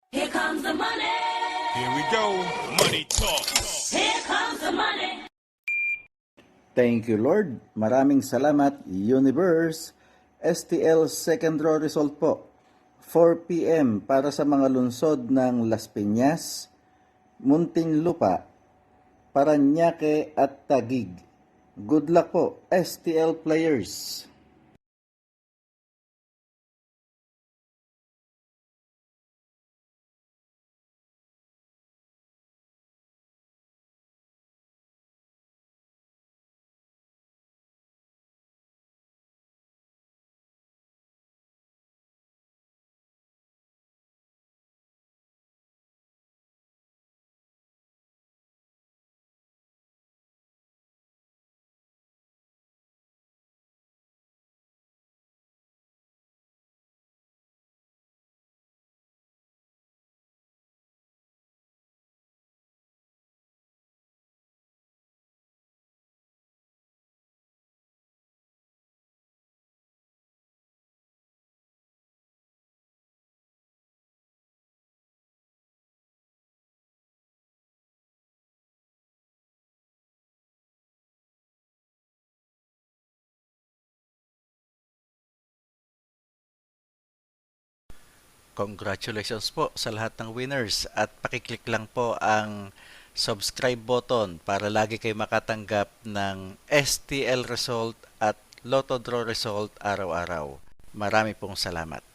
Here comes the money. Here we go. Money talk. Here comes the money. Thank you, Lord. Maraming salamat, Universe. STL second draw result po. 4 p.m. para sa mga lungsod ng Las Piñas, Muntinlupa, Parañaque at Taguig. Good luck po, STL players. Congratulations po sa lahat ng winners at pakiclick lang po ang subscribe button para lagi kayo makatanggap ng STL result at Lotto Draw result araw-araw. Marami pong salamat.